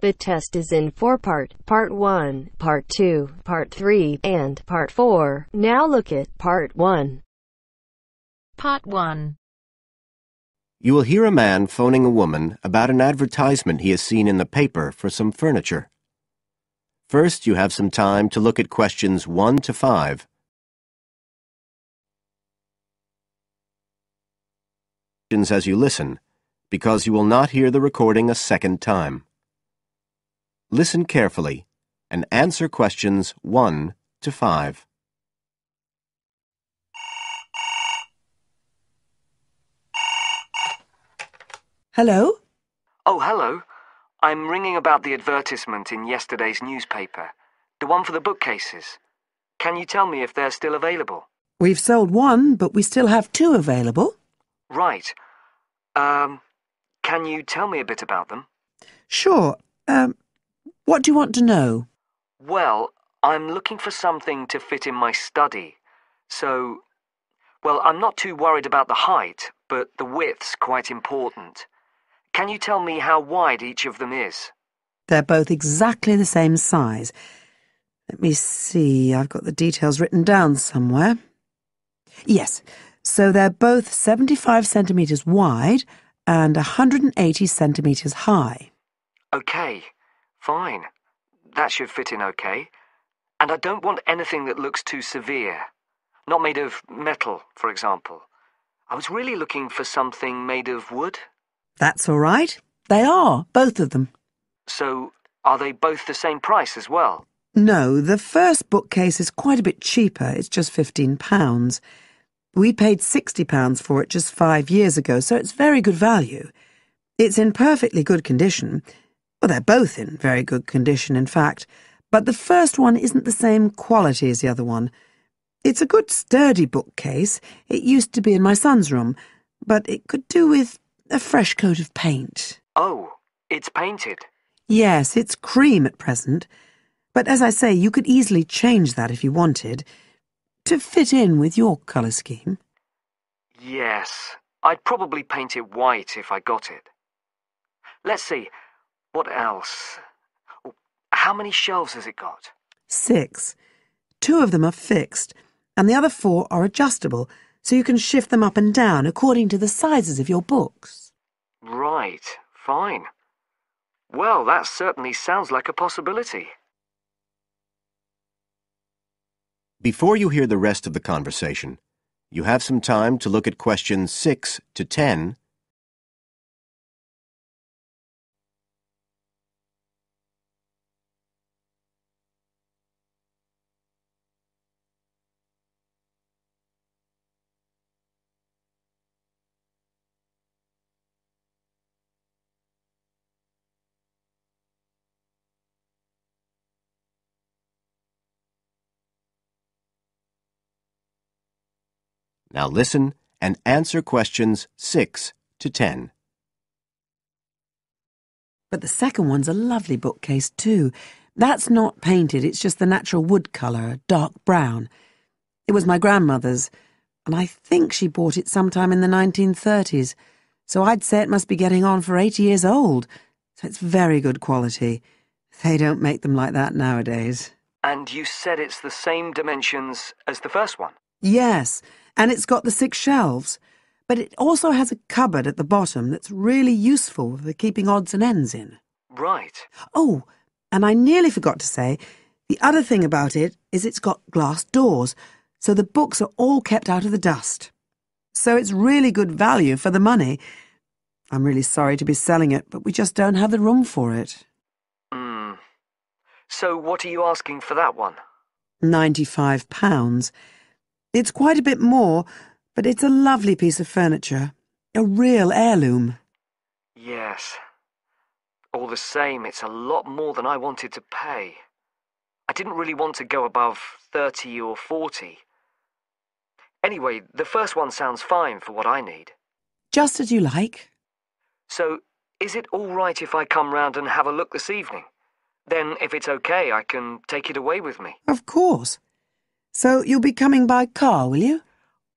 The test is in 4-part, Part 1, Part 2, Part 3, and Part 4. Now look at Part 1. Part 1. You will hear a man phoning a woman about an advertisement he has seen in the paper for some furniture. First, you have some time to look at questions 1 to 5. As you listen, because you will not hear the recording a second time. Listen carefully and answer questions 1 to 5. Hello? Oh, hello. I'm ringing about the advertisement in yesterday's newspaper. The one for the bookcases. Can you tell me if they're still available? We've sold one, but we still have 2 available. Right. Can you tell me a bit about them? Sure. What do you want to know? Well, I'm looking for something to fit in my study. So, well, I'm not too worried about the height, but the width's quite important. Can you tell me how wide each of them is? They're both exactly the same size. Let me see, I've got the details written down somewhere. Yes, so they're both 75 centimetres wide and 180 centimetres high. Okay, fine. That should fit in okay. And I don't want anything that looks too severe. Not made of metal, for example. I was really looking for something made of wood. That's all right. They are, both of them. So, are they both the same price as well? No, the first bookcase is quite a bit cheaper. It's just £15. We paid £60 for it just 5 years ago, so it's very good value. It's in perfectly good condition. Well, they're both in very good condition, in fact. But the first one isn't the same quality as the other one. It's a good sturdy bookcase. It used to be in my son's room, but it could do with a fresh coat of paint. Oh, it's painted? Yes, it's cream at present. But as I say, you could easily change that if you wanted, to fit in with your colour scheme. Yes, I'd probably paint it white if I got it. Let's see, what else? How many shelves has it got? 6. 2 of them are fixed, and the other 4 are adjustable, so you can shift them up and down according to the sizes of your books. Right, fine. Well, that certainly sounds like a possibility. Before you hear the rest of the conversation, you have some time to look at questions 6 to 10. Now listen and answer questions 6 to 10. But the second one's a lovely bookcase too. That's not painted, it's just the natural wood colour, dark brown. It was my grandmother's, and I think she bought it sometime in the 1930s, so I'd say it must be getting on for 80 years old. So it's very good quality. They don't make them like that nowadays. And you said it's the same dimensions as the first one? Yes, and it's got the 6 shelves. But it also has a cupboard at the bottom that's really useful for keeping odds and ends in. Right. Oh, and I nearly forgot to say, the other thing about it is it's got glass doors, so the books are all kept out of the dust. So it's really good value for the money. I'm really sorry to be selling it, but we just don't have the room for it. So what are you asking for that one? £95. It's quite a bit more, but it's a lovely piece of furniture. A real heirloom. Yes. All the same, it's a lot more than I wanted to pay. I didn't really want to go above 30 or 40. Anyway, the first one sounds fine for what I need. Just as you like. So, is it all right if I come round and have a look this evening? Then, if it's okay, I can take it away with me. Of course. So you'll be coming by car, will you?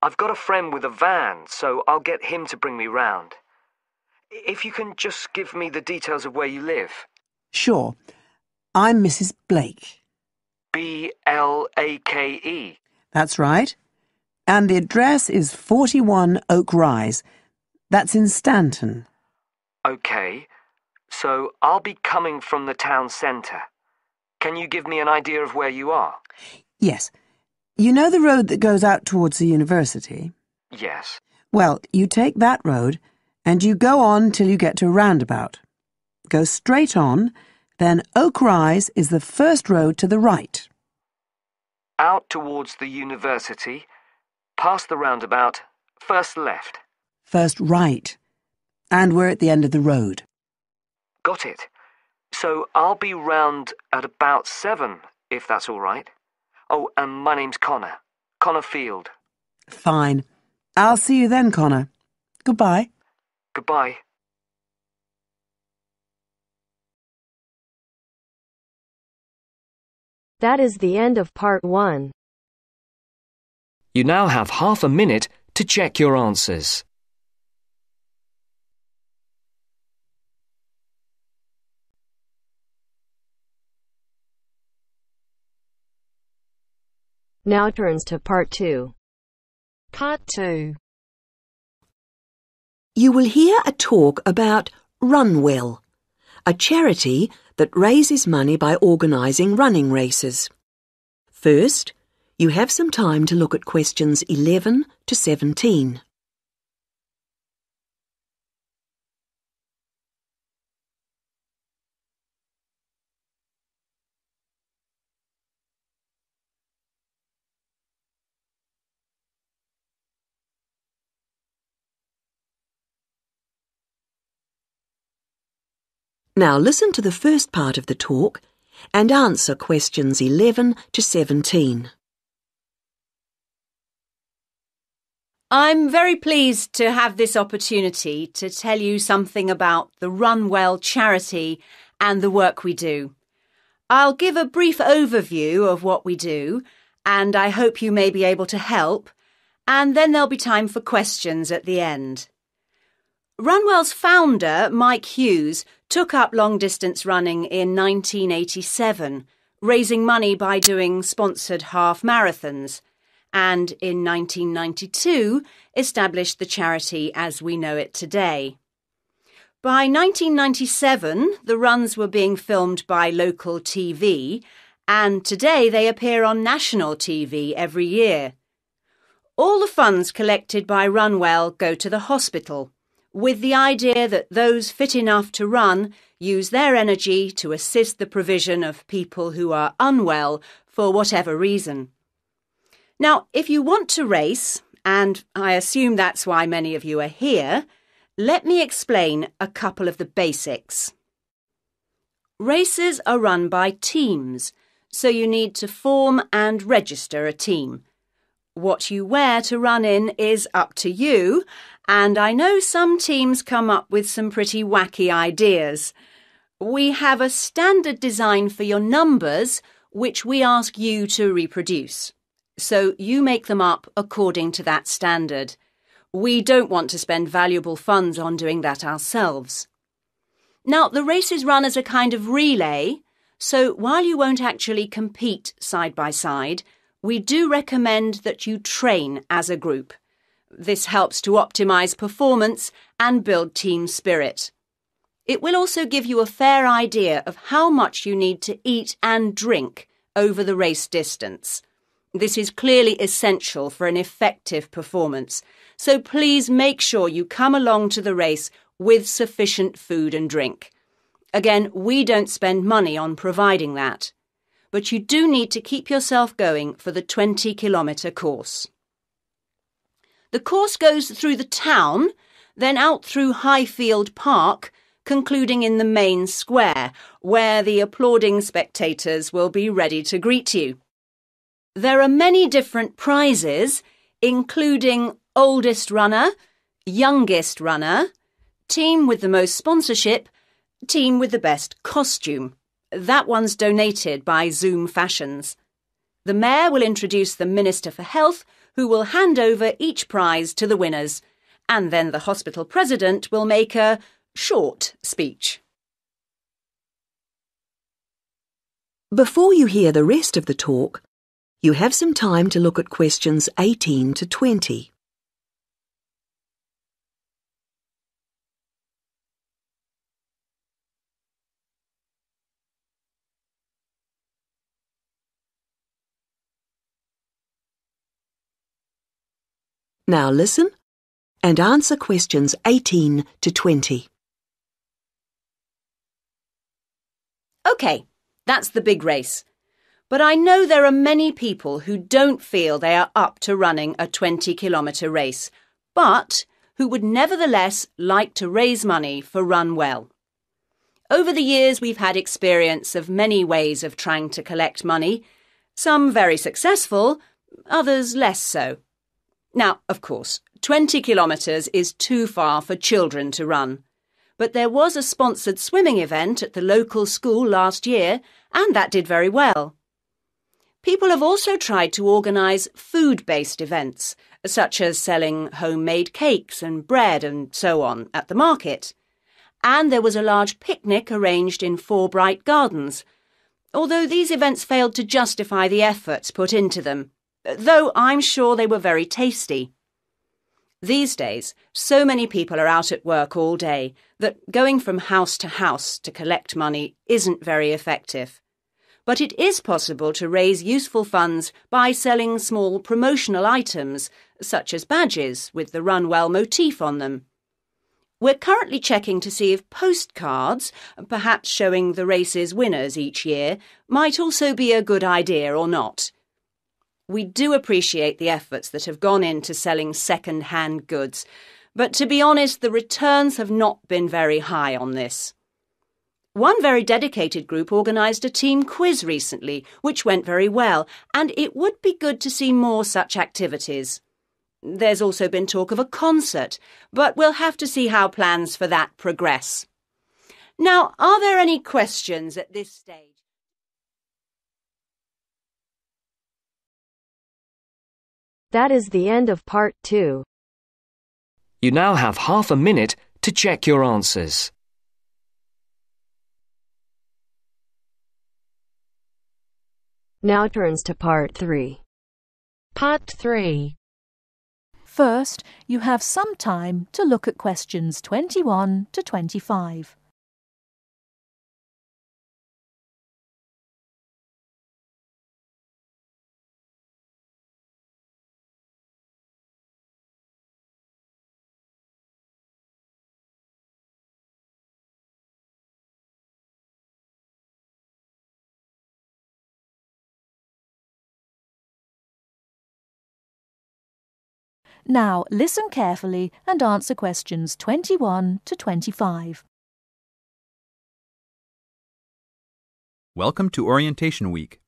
I've got a friend with a van, so I'll get him to bring me round. If you can just give me the details of where you live. Sure. I'm Mrs. Blake. Blake? That's right. And the address is 41 Oak Rise. That's in Stanton. OK. So I'll be coming from the town centre. Can you give me an idea of where you are? Yes. You know the road that goes out towards the university? Yes. Well, you take that road and you go on till you get to a roundabout. Go straight on, then Oak Rise is the first road to the right. Out towards the university, past the roundabout, first left. First right. And we're at the end of the road. Got it. So I'll be round at about 7, if that's all right. Oh, and my name's Connor. Connor Field. Fine. I'll see you then, Connor. Goodbye. Goodbye. That is the end of part 1. You now have half a minute to check your answers. Now turns to part 2. Part 2. You will hear a talk about Runwell, a charity that raises money by organising running races. First, you have some time to look at questions 11 to 17. Now listen to the first part of the talk and answer questions 11 to 17. I'm very pleased to have this opportunity to tell you something about the Runwell charity and the work we do. I'll give a brief overview of what we do, and I hope you may be able to help, and then there'll be time for questions at the end. Runwell's founder, Mike Hughes, took up long-distance running in 1987, raising money by doing sponsored half marathons, and in 1992 established the charity as we know it today. By 1997, the runs were being filmed by local TV, and today they appear on national TV every year. All the funds collected by Runwell go to the hospital, with the idea that those fit enough to run use their energy to assist the provision of people who are unwell for whatever reason. Now, if you want to race, and I assume that's why many of you are here, let me explain a couple of the basics. Races are run by teams, so you need to form and register a team. What you wear to run in is up to you, and I know some teams come up with some pretty wacky ideas. We have a standard design for your numbers, which we ask you to reproduce. So you make them up according to that standard. We don't want to spend valuable funds on doing that ourselves. Now, the race is run as a kind of relay, so while you won't actually compete side by side, we do recommend that you train as a group. This helps to optimise performance and build team spirit. It will also give you a fair idea of how much you need to eat and drink over the race distance. This is clearly essential for an effective performance, so please make sure you come along to the race with sufficient food and drink. Again, we don't spend money on providing that, but you do need to keep yourself going for the 20-kilometre course. The course goes through the town, then out through Highfield Park, concluding in the main square, where the applauding spectators will be ready to greet you. There are many different prizes, including oldest runner, youngest runner, team with the most sponsorship, team with the best costume. That one's donated by Zoom Fashions. The Mayor will introduce the Minister for Health, who will hand over each prize to the winners, and then the hospital president will make a short speech. Before you hear the rest of the talk, you have some time to look at questions 18 to 20. Now listen and answer questions 18 to 20. OK, that's the big race. But I know there are many people who don't feel they are up to running a 20-kilometre race, but who would nevertheless like to raise money for Run Well. Over the years, we've had experience of many ways of trying to collect money, some very successful, others less so. Now, of course, 20 kilometres is too far for children to run. But there was a sponsored swimming event at the local school last year, and that did very well. People have also tried to organise food-based events, such as selling homemade cakes and bread and so on at the market. And there was a large picnic arranged in 4 Bright Gardens, although these events failed to justify the efforts put into them, though I'm sure they were very tasty. These days, so many people are out at work all day that going from house to collect money isn't very effective. But it is possible to raise useful funds by selling small promotional items, such as badges with the Run Well motif on them. We're currently checking to see if postcards, perhaps showing the race's winners each year, might also be a good idea or not. We do appreciate the efforts that have gone into selling second-hand goods, but to be honest, the returns have not been very high on this. One very dedicated group organised a team quiz recently, which went very well, and it would be good to see more such activities. There's also been talk of a concert, but we'll have to see how plans for that progress. Now, are there any questions at this stage? That is the end of part 2. You now have half a minute to check your answers. Now turns to part 3. Part 3. First, you have some time to look at questions 21 to 25. Now, listen carefully and answer questions 21 to 25. Welcome to Orientation Week.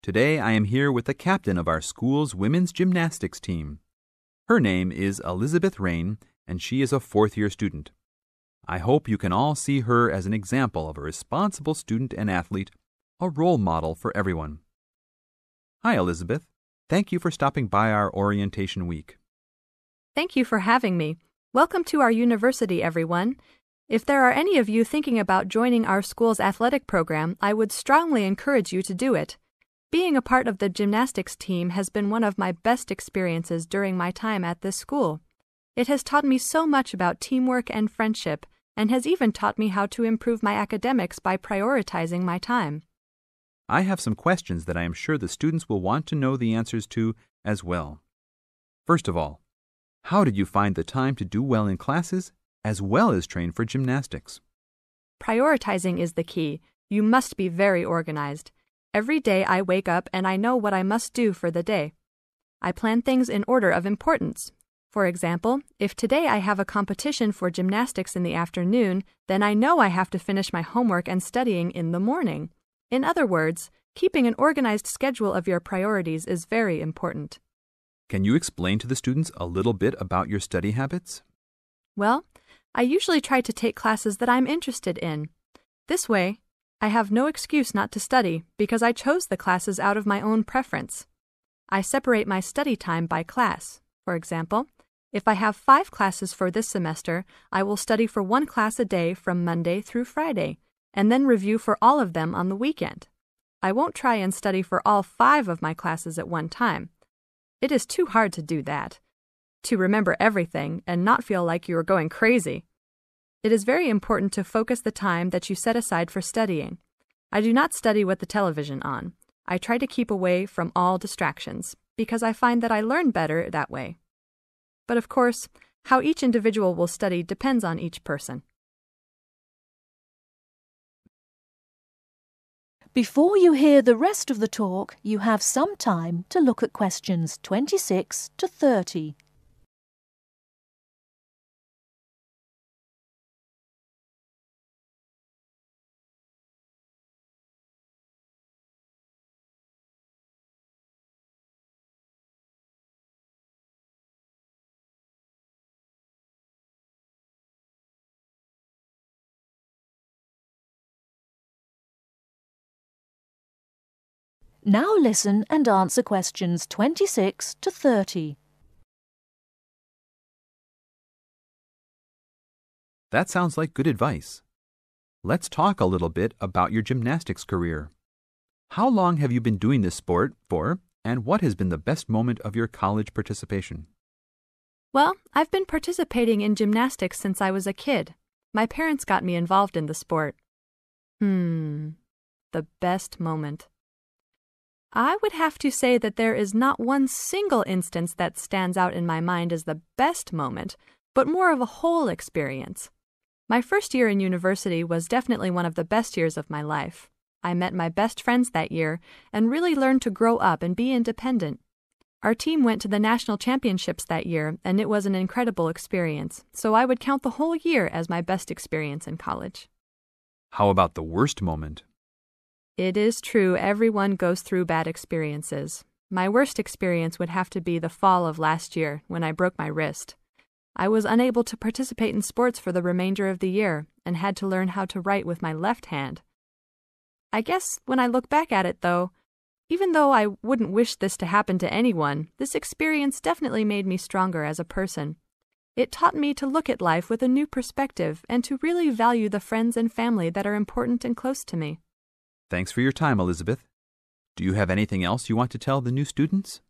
Today I am here with the captain of our school's women's gymnastics team. Her name is Elizabeth Rain, and she is a 4th-year student. I hope you can all see her as an example of a responsible student and athlete, a role model for everyone. Hi, Elizabeth. Thank you for stopping by our Orientation Week. Thank you for having me. Welcome to our university, everyone. If there are any of you thinking about joining our school's athletic program, I would strongly encourage you to do it. Being a part of the gymnastics team has been one of my best experiences during my time at this school. It has taught me so much about teamwork and friendship, and has even taught me how to improve my academics by prioritizing my time. I have some questions that I am sure the students will want to know the answers to as well. First of all, how did you find the time to do well in classes as well as train for gymnastics? Prioritizing is the key. You must be very organized. Every day I wake up and I know what I must do for the day. I plan things in order of importance. For example, if today I have a competition for gymnastics in the afternoon, then I know I have to finish my homework and studying in the morning. In other words, keeping an organized schedule of your priorities is very important. Can you explain to the students a little bit about your study habits? Well, I usually try to take classes that I'm interested in. This way, I have no excuse not to study because I chose the classes out of my own preference. I separate my study time by class. For example, if I have 5 classes for this semester, I will study for 1 class a day from Monday through Friday, and then review for all of them on the weekend. I won't try and study for all 5 of my classes at one time. It is too hard to do that, to remember everything and not feel like you are going crazy. It is very important to focus the time that you set aside for studying. I do not study with the television on. I try to keep away from all distractions, because I find that I learn better that way. But of course, how each individual will study depends on each person. Before you hear the rest of the talk, you have some time to look at questions 26 to 30. Now listen and answer questions 26 to 30. That sounds like good advice. Let's talk a little bit about your gymnastics career. How long have you been doing this sport for, and what has been the best moment of your college participation? Well, I've been participating in gymnastics since I was a kid. My parents got me involved in the sport. The best moment. I would have to say that there is not one single instance that stands out in my mind as the best moment, but more of a whole experience. My first year in university was definitely one of the best years of my life. I met my best friends that year and really learned to grow up and be independent. Our team went to the national championships that year, and it was an incredible experience, so I would count the whole year as my best experience in college. How about the worst moment? It is true everyone goes through bad experiences. My worst experience would have to be the fall of last year when I broke my wrist. I was unable to participate in sports for the remainder of the year and had to learn how to write with my left hand. I guess when I look back at it, though, even though I wouldn't wish this to happen to anyone, this experience definitely made me stronger as a person. It taught me to look at life with a new perspective and to really value the friends and family that are important and close to me. Thanks for your time, Elizabeth. Do you have anything else you want to tell the new students?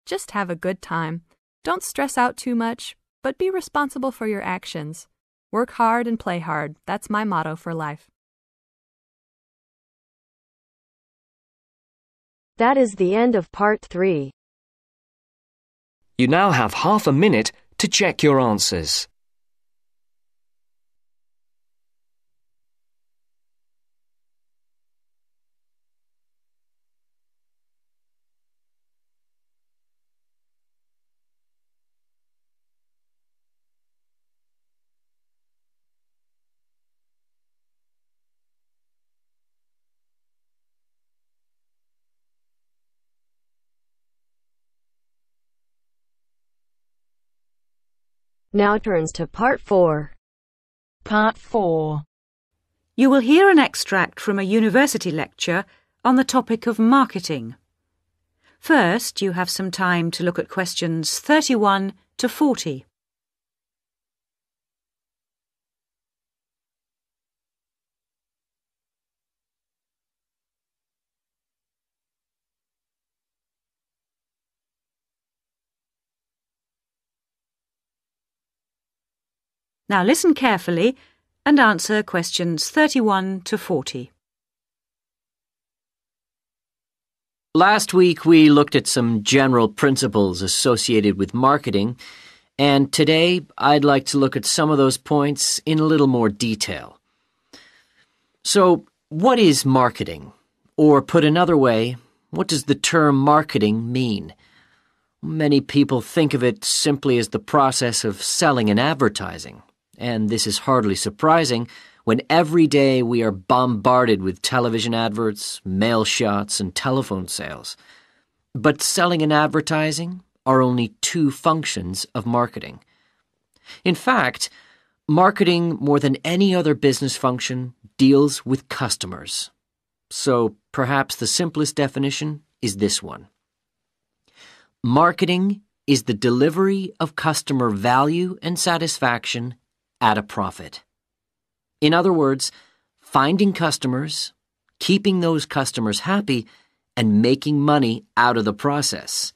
Just have a good time. Don't stress out too much, but be responsible for your actions. Work hard and play hard. That's my motto for life. That is the end of part 3. You now have half a minute to check your answers. Now turns to part 4. Part 4. You will hear an extract from a university lecture on the topic of marketing. First, you have some time to look at questions 31 to 40. Now listen carefully and answer questions 31 to 40. Last week we looked at some general principles associated with marketing, and today I'd like to look at some of those points in a little more detail. So, what is marketing? Or put another way, what does the term marketing mean? Many people think of it simply as the process of selling and advertising. And this is hardly surprising when every day we are bombarded with television adverts, mail shots, and telephone sales. But selling and advertising are only 2 functions of marketing. In fact, marketing, more than any other business function, deals with customers. So perhaps the simplest definition is this one. Marketing is the delivery of customer value and satisfaction at a profit. In other words, finding customers, keeping those customers happy and making money out of the process.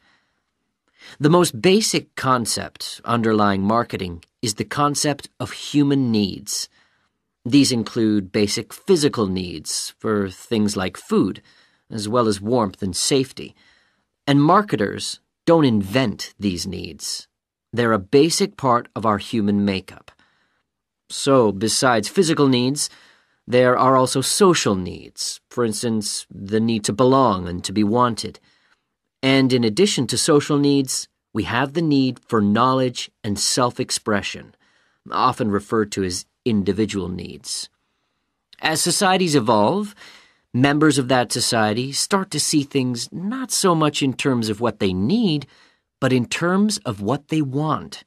The most basic concept underlying marketing is the concept of human needs. These include basic physical needs for things like food, as well as warmth and safety. And marketers don't invent these needs. They're a basic part of our human makeup. So, besides physical needs, there are also social needs. For instance, the need to belong and to be wanted. And in addition to social needs, we have the need for knowledge and self-expression, often referred to as individual needs. As societies evolve, members of that society start to see things not so much in terms of what they need, but in terms of what they want.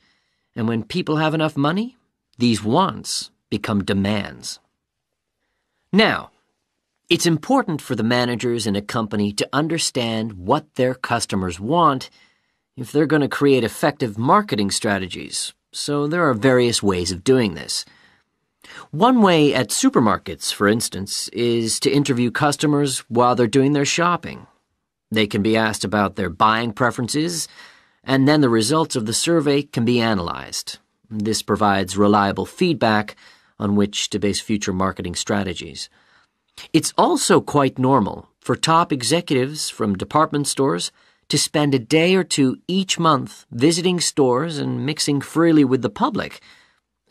And when people have enough money, these wants become demands. Now, it's important for the managers in a company to understand what their customers want if they're going to create effective marketing strategies. So there are various ways of doing this. One way at supermarkets, for instance, is to interview customers while they're doing their shopping. They can be asked about their buying preferences, and then the results of the survey can be analyzed. This provides reliable feedback on which to base future marketing strategies. It's also quite normal for top executives from department stores to spend a day or two each month visiting stores and mixing freely with the public,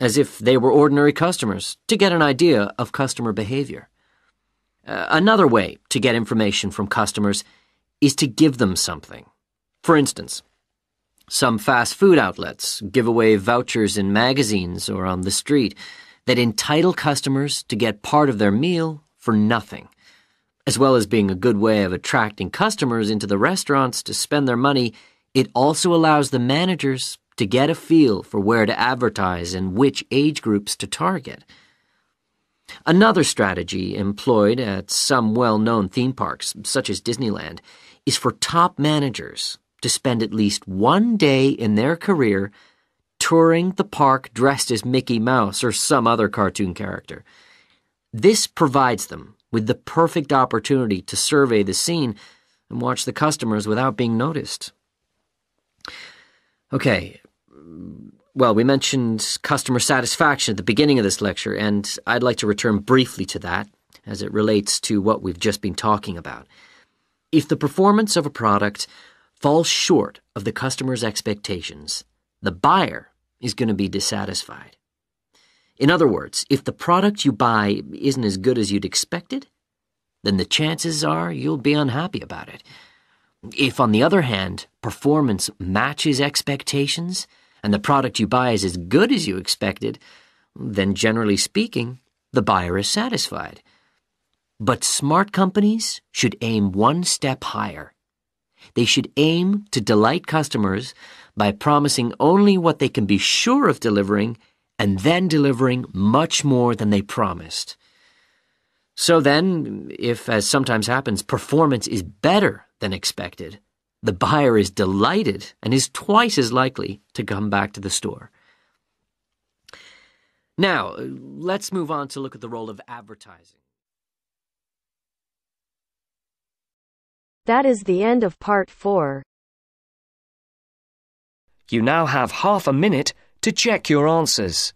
as if they were ordinary customers, to get an idea of customer behavior. Another way to get information from customers is to give them something. For instance, some fast food outlets give away vouchers in magazines or on the street that entitle customers to get part of their meal for nothing. As well as being a good way of attracting customers into the restaurants to spend their money, it also allows the managers to get a feel for where to advertise and which age groups to target. Another strategy employed at some well-known theme parks, such as Disneyland, is for top managers to spend at least one day in their career touring the park dressed as Mickey Mouse or some other cartoon character. This provides them with the perfect opportunity to survey the scene and watch the customers without being noticed. Okay, well, we mentioned customer satisfaction at the beginning of this lecture, and I'd like to return briefly to that as it relates to what we've just been talking about. If the performance of a product falls short of the customer's expectations, the buyer is going to be dissatisfied. In other words, if the product you buy isn't as good as you'd expected, then the chances are you'll be unhappy about it. If, on the other hand, performance matches expectations and the product you buy is as good as you expected, then generally speaking, the buyer is satisfied. But smart companies should aim one step higher. They should aim to delight customers by promising only what they can be sure of delivering and then delivering much more than they promised. So then, if, as sometimes happens, performance is better than expected, the buyer is delighted and is twice as likely to come back to the store. Now, let's move on to look at the role of advertising. That is the end of part 4. You now have half a minute to check your answers.